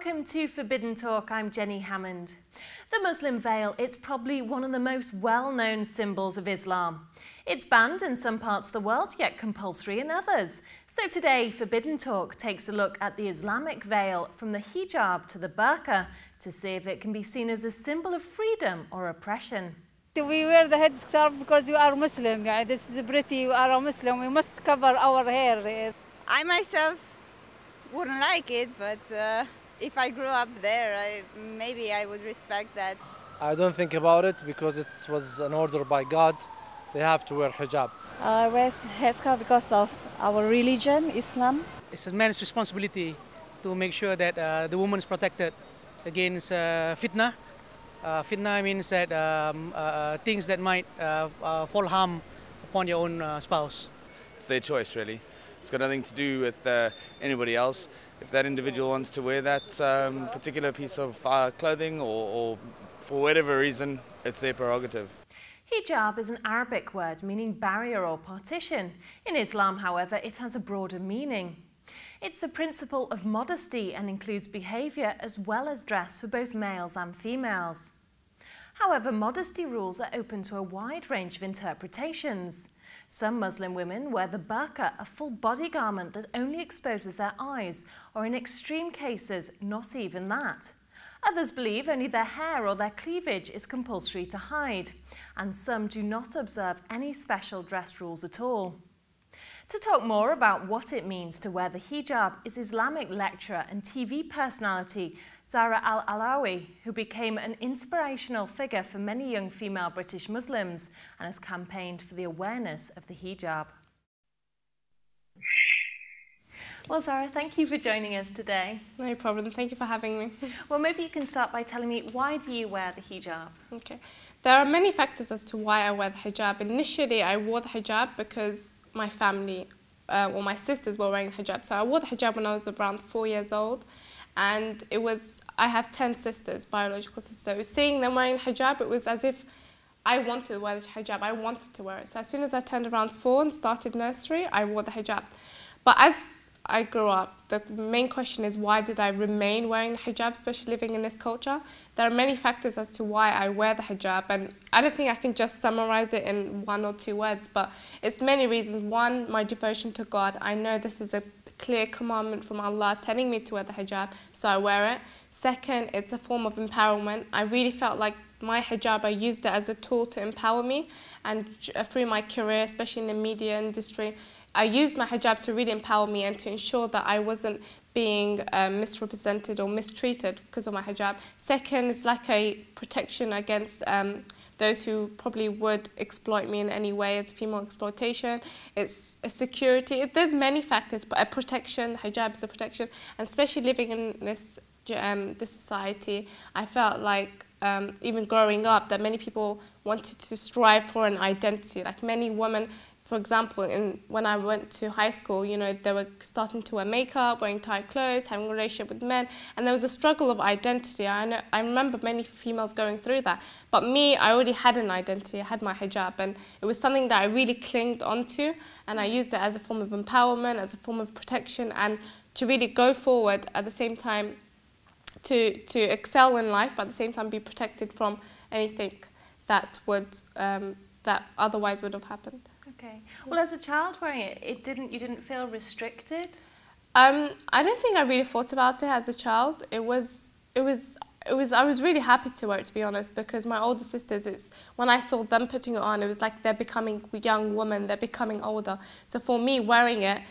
Welcome to Forbidden Talk. I'm Jenny Hammond. The Muslim veil, it's probably one of the most well-known symbols of Islam. It's banned in some parts of the world, yet compulsory in others. So today, Forbidden Talk takes a look at the Islamic veil from the hijab to the burka to see if it can be seen as a symbol of freedom or oppression. We wear the headscarf because we are Muslim. This is pretty, we are a Muslim, we must cover our hair. I myself wouldn't like it, but if I grew up there, maybe I would respect that. I don't think about it because it was an order by God. They have to wear hijab. I wear headscarf because of our religion, Islam. It's a man's responsibility to make sure that the woman is protected against fitna. Fitna means that things that might fall harm upon your own spouse. It's their choice, really. It's got nothing to do with anybody else. If that individual wants to wear that particular piece of clothing or for whatever reason, it's their prerogative. Hijab is an Arabic word meaning barrier or partition. In Islam, however, it has a broader meaning. It's the principle of modesty and includes behaviour as well as dress for both males and females. However, modesty rules are open to a wide range of interpretations. Some Muslim women wear the burka, a full body garment that only exposes their eyes, or in extreme cases, not even that. Others believe only their hair or their cleavage is compulsory to hide, and some do not observe any special dress rules at all. To talk more about what it means to wear the hijab is Islamic lecturer and TV personality Zahra Al-Alawi, who became an inspirational figure for many young female British Muslims and has campaigned for the awareness of the hijab. Well, Zahra, thank you for joining us today. No problem. Thank you for having me. Well, maybe you can start by telling me, why do you wear the hijab? Okay. There are many factors as to why I wear the hijab. Initially, I wore the hijab because my family or my sisters were wearing hijab. So I wore the hijab when I was around 4 years old. And I have 10 sisters, biological sisters. So seeing them wearing hijab, it was as if I wanted to wear the hijab. I wanted to wear it. So as soon as I turned around 4 and started nursery, I wore the hijab. But as I grew up, the main question is, why did I remain wearing the hijab, especially living in this culture? There are many factors as to why I wear the hijab, and I don't think I can just summarize it in 1 or 2 words, but it's many reasons. One, my devotion to God. I know this is a clear commandment from Allah telling me to wear the hijab, so I wear it. Second, it's a form of empowerment. I really felt like my hijab, I used it as a tool to empower me, and through my career, especially in the media industry, I used my hijab to really empower me and to ensure that I wasn't being misrepresented or mistreated because of my hijab. Second, it's like a protection against those who probably would exploit me in any way as female exploitation. It's a security. There's many factors, but a protection, the hijab is a protection. And especially living in this society, I felt like even growing up that many people wanted to strive for an identity. Like many women, for example, when I went to high school, you know, they were starting to wear makeup, wearing tight clothes, having a relationship with men, and there was a struggle of identity. I remember many females going through that. But me, I already had an identity. I had my hijab, and it was something that I really clinged onto, and I used it as a form of empowerment, as a form of protection, and to really go forward at the same time to excel in life, but at the same time be protected from anything that would that otherwise would have happened. Okay. Well, as a child wearing it, you didn't feel restricted? I don't think I really thought about it as a child. I was really happy to wear it, to be honest, because my older sisters, when I saw them putting it on, it was like they're becoming young women, they're becoming older. So for me, wearing it,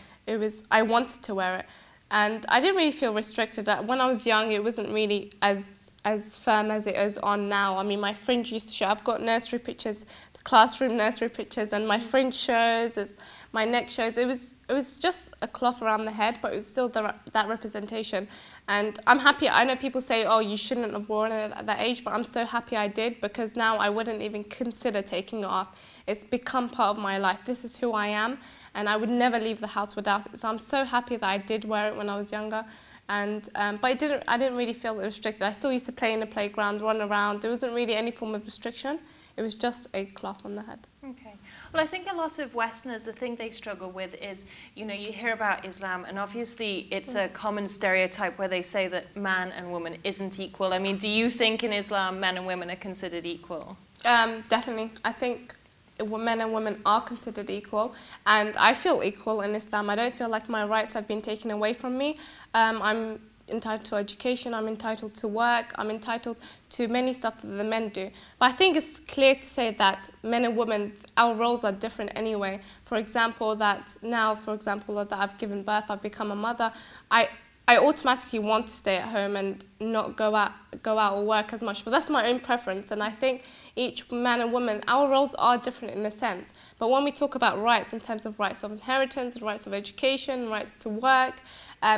I wanted to wear it. And I didn't really feel restricted. When I was young, it wasn't really as firm as it is on now. I mean, my fringe used to show. I've got nursery pictures, the classroom nursery pictures, and my fringe shows, my neck shows. It was just a cloth around the head, but it was still that representation. And I'm happy. I know people say, oh, you shouldn't have worn it at that age, but I'm so happy I did, because now I wouldn't even consider taking it off. It's become part of my life. This is who I am, and I would never leave the house without it. So I'm so happy that I did wear it when I was younger. And but I didn't really feel restricted. I still used to play in the playground, run around. There wasn't really any form of restriction. It was just a cloth on the head. Okay. Well, I think a lot of Westerners, the thing they struggle with is, you know, you hear about Islam and obviously it's a common stereotype where they say that man and woman isn't equal. I mean, do you think in Islam men and women are considered equal? Definitely. I think men and women are considered equal, and I feel equal in Islam. I don't feel like my rights have been taken away from me. I'm entitled to education, I'm entitled to work, I'm entitled to many stuff that the men do. But I think it's clear to say that men and women, our roles are different anyway. For example, that I've given birth, I've become a mother, I automatically want to stay at home and not go out or work as much. But that's my own preference, and I think each man and woman, our roles are different in a sense. But when we talk about rights in terms of rights of inheritance, rights of education, rights to work,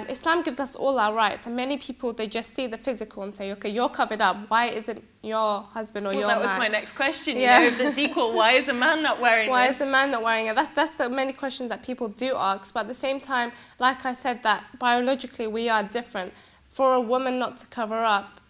Islam gives us all our rights, and many people, they just see the physical and say, okay, you're covered up, why isn't your husband or your man? Well, that was my next question, you know, if it's equal, why is a man not wearing this? Why is the man not wearing it? That's the many questions that people do ask, but at the same time, like I said, that biologically we are different. For a woman not to cover up,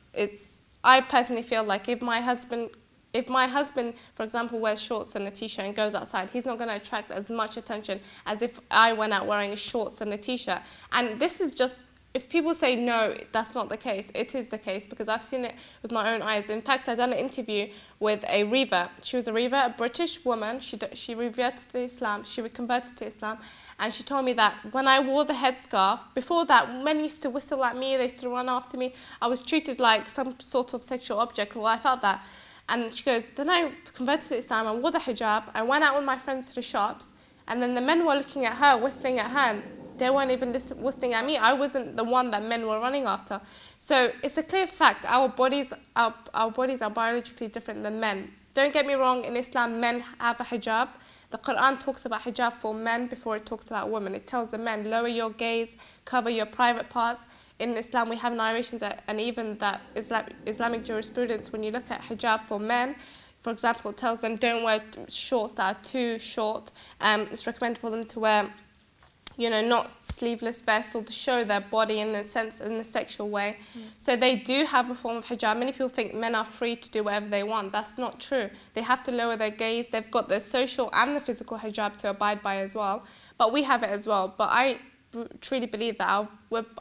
I personally feel like if my husband, for example, wears shorts and a t-shirt and goes outside, he's not going to attract as much attention as if I went out wearing shorts and a t-shirt. And this is just, if people say no, that's not the case, it is the case, because I've seen it with my own eyes. In fact, I've done an interview with a revert. She was a revert, a British woman. She reverted to Islam, she converted to Islam, and she told me that when I wore the headscarf, before that, men used to whistle at me, they used to run after me. I was treated like some sort of sexual object. Well, I felt that. And she goes, then I converted to Islam, I wore the hijab, I went out with my friends to the shops, and then the men were looking at her, whistling at her, and they weren't even whistling at me. I wasn't the one that men were running after. So it's a clear fact, our bodies are biologically different than men. Don't get me wrong, in Islam, men have a hijab. The Quran talks about hijab for men before it talks about women. It tells the men, lower your gaze, cover your private parts. In Islam, we have narrations and even that Islamic jurisprudence, when you look at hijab for men, for example, it tells them don't wear shorts that are too short. It's recommended for them to wear, you know, not sleeveless vests or to show their body in a sense, in a sexual way. So they do have a form of hijab. Many people think men are free to do whatever they want. That's not true. They have to lower their gaze. They've got the social and the physical hijab to abide by as well. But we have it as well. But I truly believe that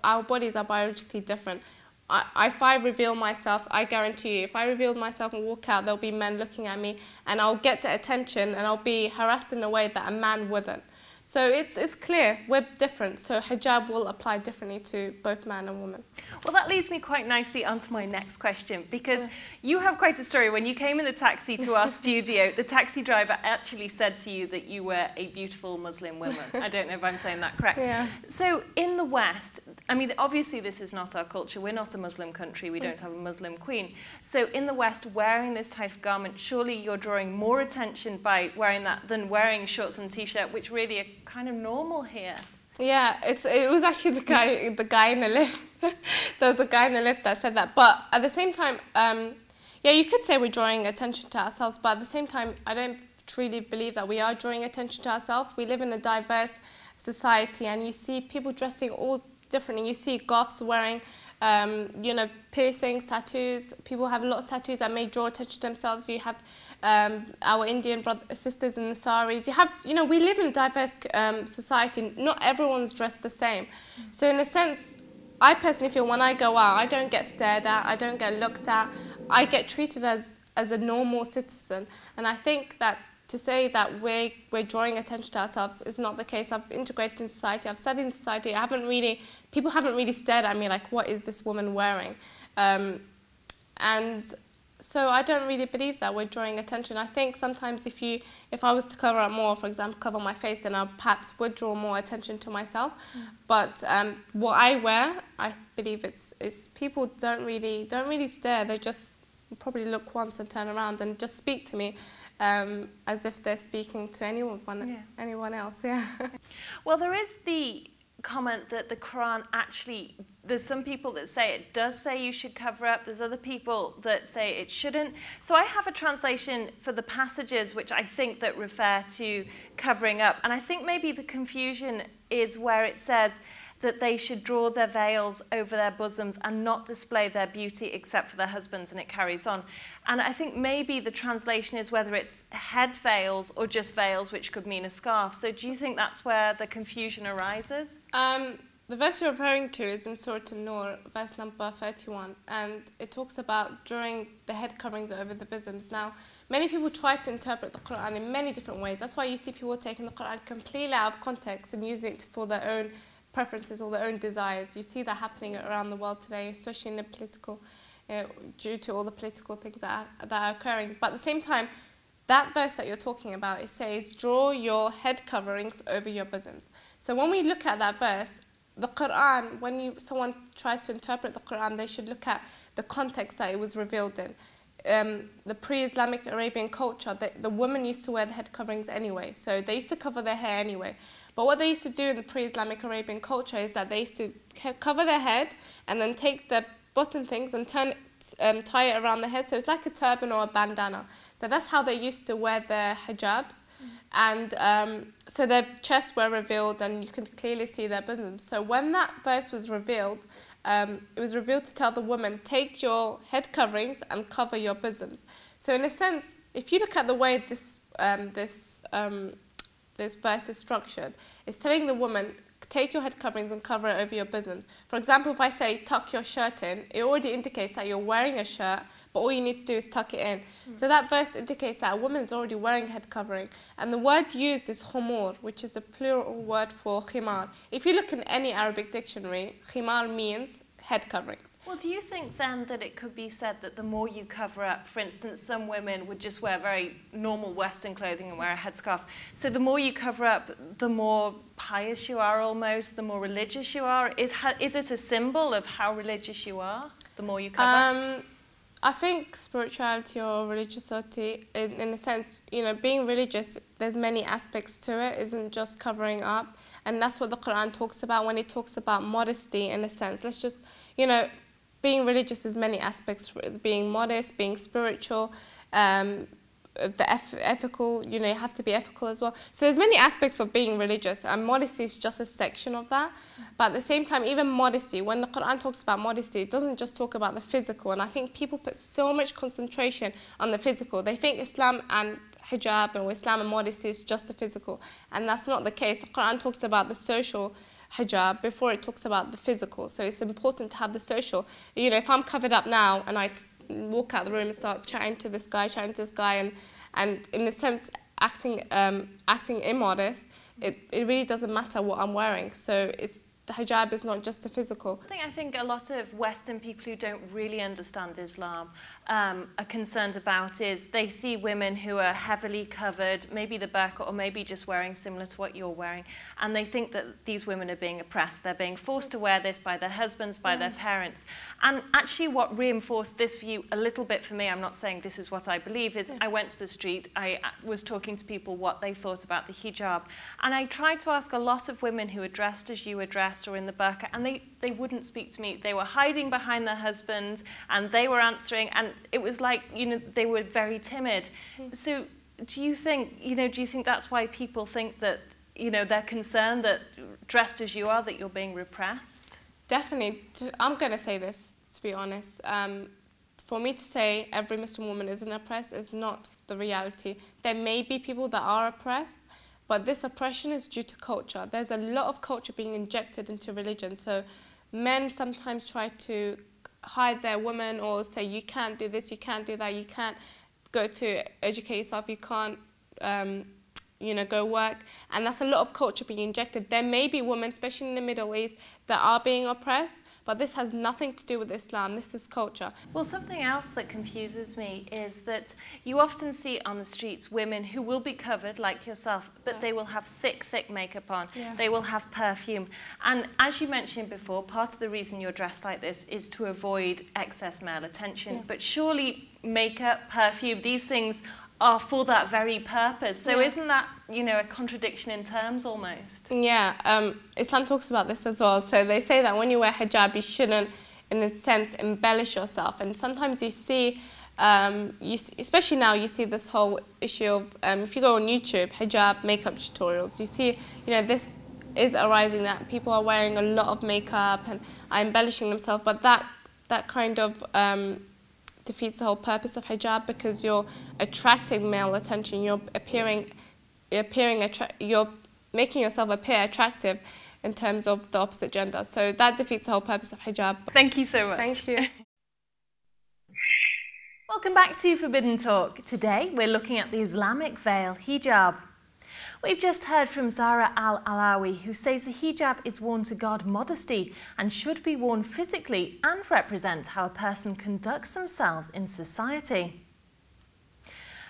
our bodies are biologically different. If I reveal myself, I guarantee you, if I reveal myself and walk out, there'll be men looking at me, and I'll get the attention and I'll be harassed in a way that a man wouldn't. So it's clear, we're different, so hijab will apply differently to both man and woman. Well, that leads me quite nicely onto my next question, because you have quite a story. When you came in the taxi to our studio, the taxi driver actually said to you that you were a beautiful Muslim woman. I don't know if I'm saying that correct. Yeah. So in the West, I mean, obviously this is not our culture. We're not a Muslim country. We don't have a Muslim queen. So in the West, wearing this type of garment, surely you're drawing more attention by wearing that than wearing shorts and t-shirt, which really are kind of normal here. Yeah, it was actually the guy in the lift. There was a guy in the lift that said that. But at the same time, yeah, you could say we're drawing attention to ourselves, but at the same time, I don't truly believe that we are drawing attention to ourselves. We live in a diverse society, and you see people dressing all differently. You see goths wearing, you know, piercings, tattoos. People have a lot of tattoos that may draw attention to themselves. You have our Indian sisters in the saris. You have, you know, we live in a diverse society. Not everyone's dressed the same. So in a sense, I personally feel when I go out, I don't get stared at, I don't get looked at. I get treated as a normal citizen. And I think that to say that we're drawing attention to ourselves is not the case. I've integrated in society, I've studied in society. People haven't really stared at me like, what is this woman wearing? And so I don't really believe that we're drawing attention. I think sometimes if I was to cover up more, for example, cover my face, then I perhaps would draw more attention to myself. But what I wear, I believe it's people don't really stare. They just probably look once and turn around and just speak to me as if they're speaking to anyone else. Yeah. Well, there is the comment that the Quran actually, there's some people that say it does say you should cover up, there's other people that say it shouldn't. So I have a translation for the passages which I think that refer to covering up, and I think maybe the confusion is where it says that they should draw their veils over their bosoms and not display their beauty except for their husbands, and it carries on. And I think maybe the translation is whether it's head veils or just veils, which could mean a scarf. So do you think that's where the confusion arises? The verse you're referring to is in Surah An-Nur, verse number 31, and it talks about drawing the head coverings over the bosoms. Now, many people try to interpret the Quran in many different ways. That's why you see people taking the Quran completely out of context and using it for their own preferences or their own desires. You see that happening around the world today, especially in the political, due to all the political things that are occurring. But at the same time, that verse that you're talking about, it says, draw your head coverings over your bosoms. So when we look at that verse, the Quran, when someone tries to interpret the Quran, they should look at the context that it was revealed in. The pre-Islamic Arabian culture, the women used to wear the head coverings anyway, so they used to cover their hair anyway. But what they used to do in the pre-Islamic Arabian culture is that they used to cover their head and then take the button things and tie it around the head, so it's like a turban or a bandana. So that's how they used to wear their hijabs. And so their chests were revealed and you can clearly see their bosoms. So when that verse was revealed, it was revealed to tell the woman, take your head coverings and cover your bosoms. So in a sense, if you look at the way this verse is structured, it's telling the woman, take your head coverings and cover it over your bosoms. For example, if I say tuck your shirt in, it already indicates that you're wearing a shirt, but all you need to do is tuck it in. So that verse indicates that a woman's already wearing a head covering. And the word used is khumur, which is a plural word for khimar. If you look in any Arabic dictionary, khimar means head coverings. Well, do you think then that it could be said that the more you cover up, for instance, some women would just wear very normal Western clothing and wear a headscarf. So the more you cover up, the more pious you are almost, the more religious you are. Is it a symbol of how religious you are, the more you cover? I think spirituality or religiosity, in a sense, you know, being religious, there's many aspects to it, isn't just covering up. And that's what the Quran talks about when it talks about modesty, in a sense. Let's just, you know, being religious is many aspects, being modest, being spiritual, ethical, you know, you have to be ethical as well. So there's many aspects of being religious, and modesty is just a section of that. But at the same time, even modesty, when the Quran talks about modesty, it doesn't just talk about the physical. And I think people put so much concentration on the physical. They think Islam and hijab or Islam and modesty is just the physical. And that's not the case. The Quran talks about the social hijab before it talks about the physical. So it's important to have the social. You know, if I'm covered up now and I walk out the room and start chatting to this guy, and in a sense acting immodest, it really doesn't matter what I'm wearing. So the hijab is not just the physical. I think a lot of Western people who don't really understand Islam are concerned about is they see women who are heavily covered, maybe the burka or maybe just wearing similar to what you're wearing, and they think that these women are being oppressed. They're being forced to wear this by their husbands, by their parents. And actually what reinforced this view a little bit for me, I'm not saying this is what I believe, is I went to the street, I was talking to people what they thought about the hijab, and I tried to ask a lot of women who were dressed as you were dressed or in the burqa, and they wouldn't speak to me. They were hiding behind their husbands and they were answering, and it was like, you know, they were very timid. So do you think that's why people think that, you know, they're concerned that dressed as you are, that you're being repressed? Definitely. I'm going to say this, to be honest. For me to say every Muslim woman isn't oppressed is not the reality. There may be people that are oppressed, but this oppression is due to culture. There's a lot of culture being injected into religion. So men sometimes try to hide their women or say, you can't do this, you can't do that, you can't go to educate yourself, you can't you know, go work. And that's a lot of culture being injected. There may be women, especially in the Middle East, that are being oppressed, but this has nothing to do with Islam. This is culture. Well, something else that confuses me is that you often see on the streets women who will be covered, like yourself, but they will have thick, thick makeup on. They will have perfume. And as you mentioned before, part of the reason you're dressed like this is to avoid excess male attention. But surely makeup, perfume, these things are for that very purpose. So isn't that, you know, a contradiction in terms almost? Yeah, Islam talks about this as well. So they say that when you wear hijab, you shouldn't, in a sense, embellish yourself. And sometimes you see, especially now, you see this whole issue of, if you go on YouTube, hijab makeup tutorials, you see, you know, this is arising that people are wearing a lot of makeup and are embellishing themselves, but that kind of defeats the whole purpose of hijab, because you're attracting male attention, you're making yourself appear attractive in terms of the opposite gender. So that defeats the whole purpose of hijab. Thank you so much. Thank you. Welcome back to Forbidden Talk. Today we're looking at the Islamic veil, hijab. We've just heard from Zahra Al-Alawi, who says the hijab is worn to guard modesty and should be worn physically and represent how a person conducts themselves in society.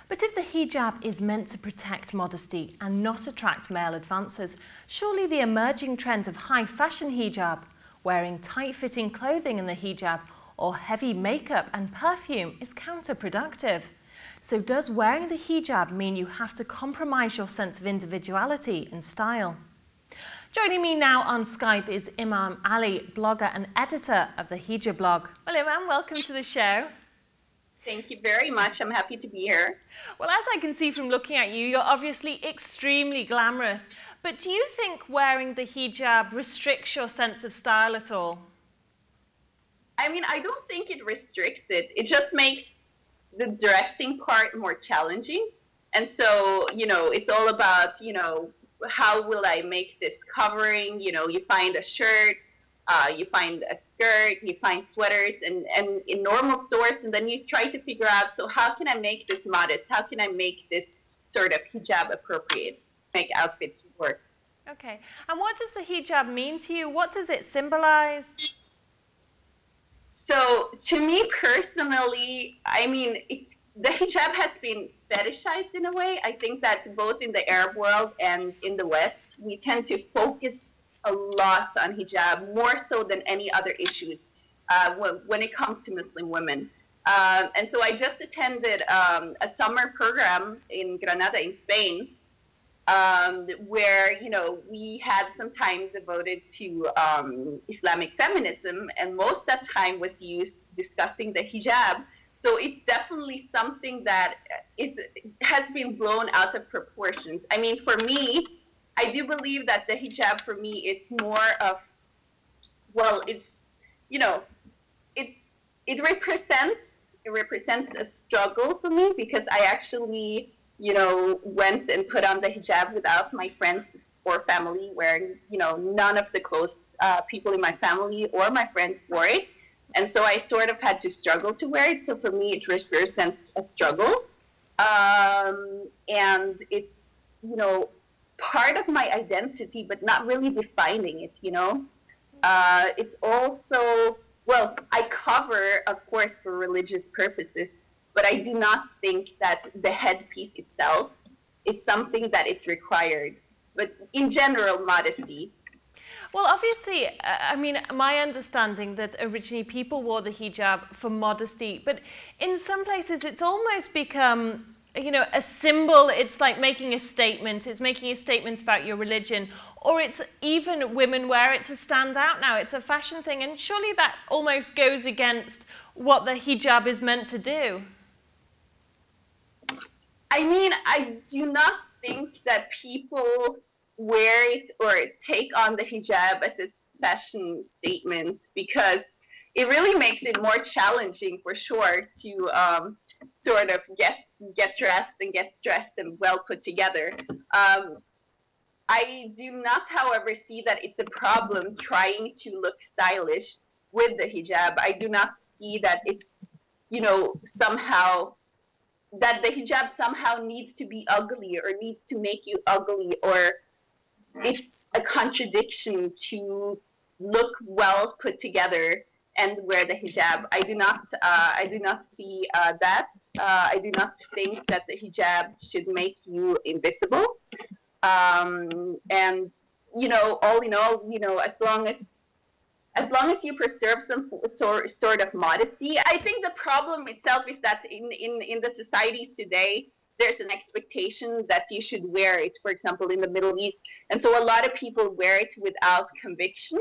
But if the hijab is meant to protect modesty and not attract male advances, surely the emerging trend of high fashion hijab, wearing tight-fitting clothing in the hijab, or heavy makeup and perfume is counterproductive. So does wearing the hijab mean you have to compromise your sense of individuality and style? Joining me now on Skype is Imam Ali, blogger and editor of the Hijab blog. Well, Imam, welcome to the show. Thank you very much. I'm happy to be here. Well, as I can see from looking at you, you're obviously extremely glamorous. But do you think wearing the hijab restricts your sense of style at all? I mean, I don't think it restricts it. It just makes the dressing part more challenging. And so, it's all about, how will I make this covering? You find a shirt, you find a skirt, you find sweaters and in normal stores, and then you try to figure out, so how can I make this modest? How can I make this sort of hijab appropriate, make outfits work? Okay. And what does the hijab mean to you? What does it symbolize? So to me personally, I mean, the hijab has been fetishized in a way. I think that both in the Arab world and in the West, we tend to focus a lot on hijab, more so than any other issues when it comes to Muslim women. And so I just attended a summer program in Granada in Spain, where, we had some time devoted to Islamic feminism, and most of that time was used discussing the hijab. So it's definitely something that has been blown out of proportions. I mean, for me, I do believe that the hijab for me is more of, well, it represents a struggle for me, because I actually went and put on the hijab without my friends or family wearing, none of the close people in my family or my friends wore it. And so I sort of had to struggle to wear it. So for me, it represents a struggle. And it's, part of my identity, but not really defining it, It's also, well, I cover, of course, for religious purposes, but I do not think that the headpiece itself is something that is required. But in general, modesty. Well, obviously, I mean, my understanding that originally people wore the hijab for modesty, but in some places it's almost become, a symbol. It's like making a statement. It's making a statement about your religion, or it's even women wear it to stand out now. It's a fashion thing, and surely that almost goes against what the hijab is meant to do. I mean, I do not think that people wear it or take on the hijab as its fashion statement, because it really makes it more challenging for sure to sort of get dressed and well put together. I do not, however, see that it's a problem trying to look stylish with the hijab. I do not see that it's, somehow that the hijab somehow needs to be ugly or needs to make you ugly, or it's a contradiction to look well put together and wear the hijab. I do not see that. I do not think that the hijab should make you invisible. And all in all, as long as you preserve some sort of modesty, I think the problem itself is that in the societies today, there's an expectation that you should wear it, for example, in the Middle East. And so a lot of people wear it without conviction,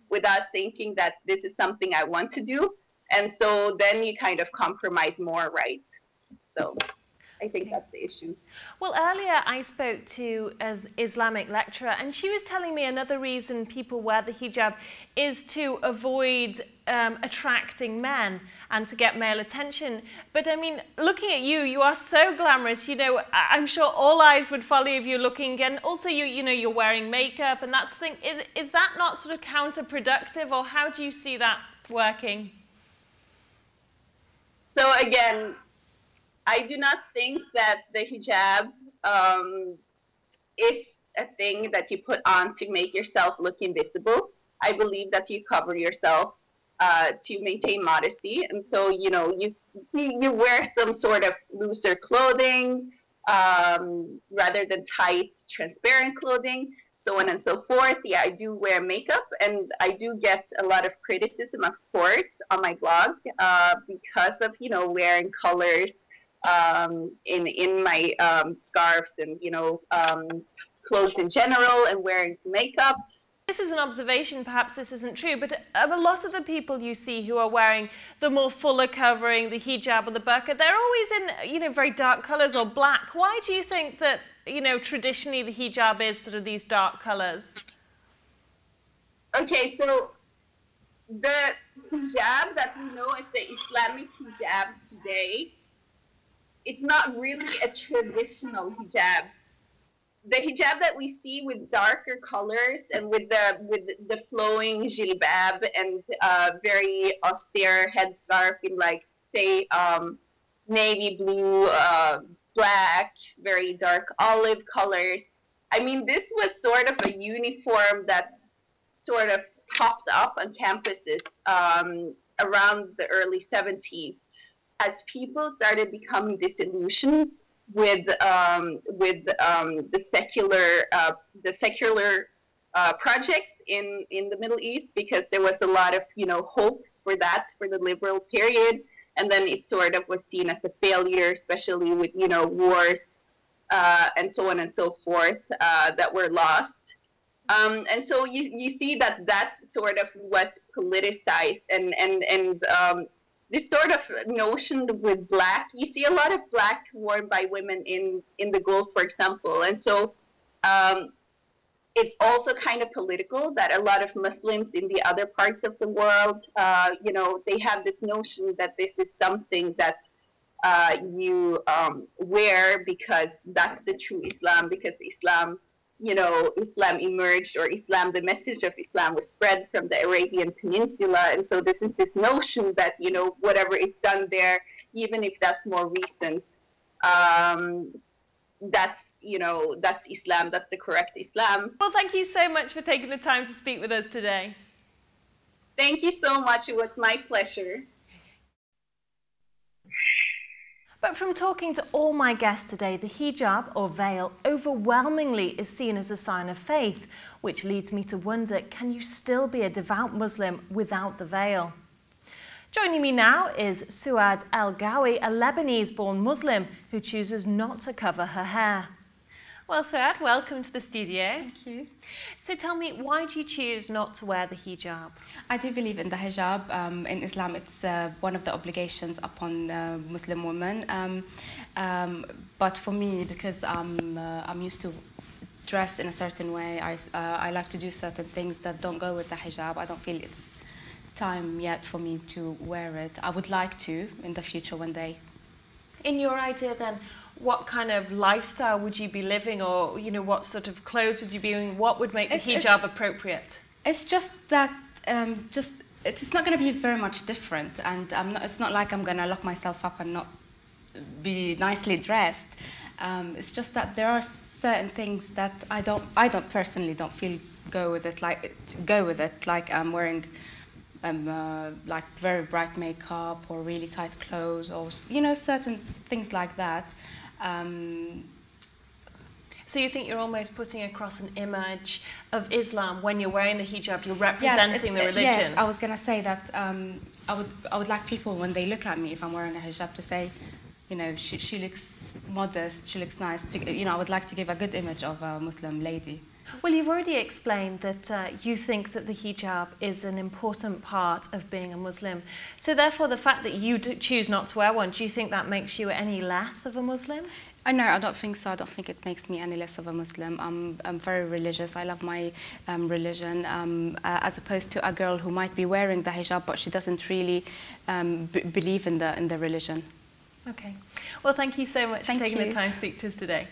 without thinking that this is something I want to do. And so then you kind of compromise more, right? So. I think that's the issue. Well, earlier I spoke to an Islamic lecturer, and she was telling me another reason people wear the hijab is to avoid attracting men and to get male attention. But I mean, looking at you, you are so glamorous. You know, I'm sure all eyes would follow if you're looking, and also you know, you're wearing makeup and that sort of thing. Is that not sort of counterproductive, or how do you see that working? So again, I do not think that the hijab is a thing that you put on to make yourself look invisible. I believe that you cover yourself to maintain modesty. And so, you know, you wear some sort of looser clothing rather than tight, transparent clothing, so on and so forth. Yeah, I do wear makeup, and I do get a lot of criticism, of course, on my blog because of, you know, wearing colors in my scarves and, you know, clothes in general, and wearing makeup. This is an observation, perhaps this isn't true, but a lot of the people you see who are wearing the more fuller covering, the hijab or the burqa, they're always in, you know, very dark colours or black. Why do you think that, you know, traditionally the hijab is sort of these dark colours? Okay, so the hijab that we know as the Islamic hijab today, it's not really a traditional hijab. The hijab that we see with darker colors and with the flowing jilbab and very austere headscarf in, like, say, navy blue, black, very dark olive colors. I mean, this was sort of a uniform that sort of popped up on campuses around the early 70s as people started becoming disillusioned with the secular projects in the Middle East, because there was a lot of, you know, hopes for that, for the liberal period, and then it sort of was seen as a failure, especially with, you know, wars and so on and so forth that were lost. And so you see that sort of was politicized, and this sort of notion with black, you see a lot of black worn by women in the Gulf, for example. And so it's also kind of political that a lot of Muslims in the other parts of the world, you know, they have this notion that this is something that you wear because that's the true Islam, because Islam, you know, Islam emerged, or Islam, the message of Islam was spread from the Arabian Peninsula. And so this is this notion that, you know, whatever is done there, even if that's more recent, that's, you know, that's Islam, that's the correct Islam. Well, thank you so much for taking the time to speak with us today. Thank you so much. It was my pleasure. But from talking to all my guests today, the hijab, or veil, overwhelmingly is seen as a sign of faith, which leads me to wonder, can you still be a devout Muslim without the veil? Joining me now is Souad El-Gawi, a Lebanese-born Muslim who chooses not to cover her hair. Well, Souad, welcome to the studio. Thank you. So tell me, why do you choose not to wear the hijab? I do believe in the hijab. In Islam, it's one of the obligations upon Muslim women. But for me, because I'm used to dress in a certain way, I like to do certain things that don't go with the hijab. I don't feel it's time yet for me to wear it. I would like to in the future one day. In your idea then, what kind of lifestyle would you be living, or, you know, what sort of clothes would you be wearing? What would make the hijab appropriate? It's just that it's not going to be very much different, and it's not like I'm going to lock myself up and not be nicely dressed. It's just that there are certain things that I don't personally don't feel go with it. Like I'm wearing like very bright makeup or really tight clothes, or, you know, certain things like that. So you think you're almost putting across an image of Islam when you're wearing the hijab, you're representing the religion? Yes, I was going to say that I would like people, when they look at me, if I'm wearing a hijab, to say, you know, she looks modest, she looks nice. You know, I would like to give a good image of a Muslim lady. Well, you've already explained that you think that the hijab is an important part of being a Muslim. So therefore, the fact that you choose not to wear one, do you think that makes you any less of a Muslim? No, I don't think so. I don't think it makes me any less of a Muslim. I'm very religious. I love my religion, as opposed to a girl who might be wearing the hijab, but she doesn't really believe in the religion. Okay. Well, thank you so much for taking the time to speak to us today.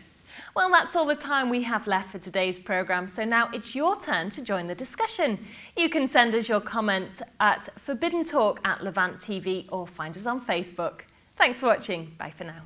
Well, that's all the time we have left for today's programme, so now it's your turn to join the discussion. You can send us your comments at Forbidden Talk at Levant TV or find us on Facebook. Thanks for watching. Bye for now.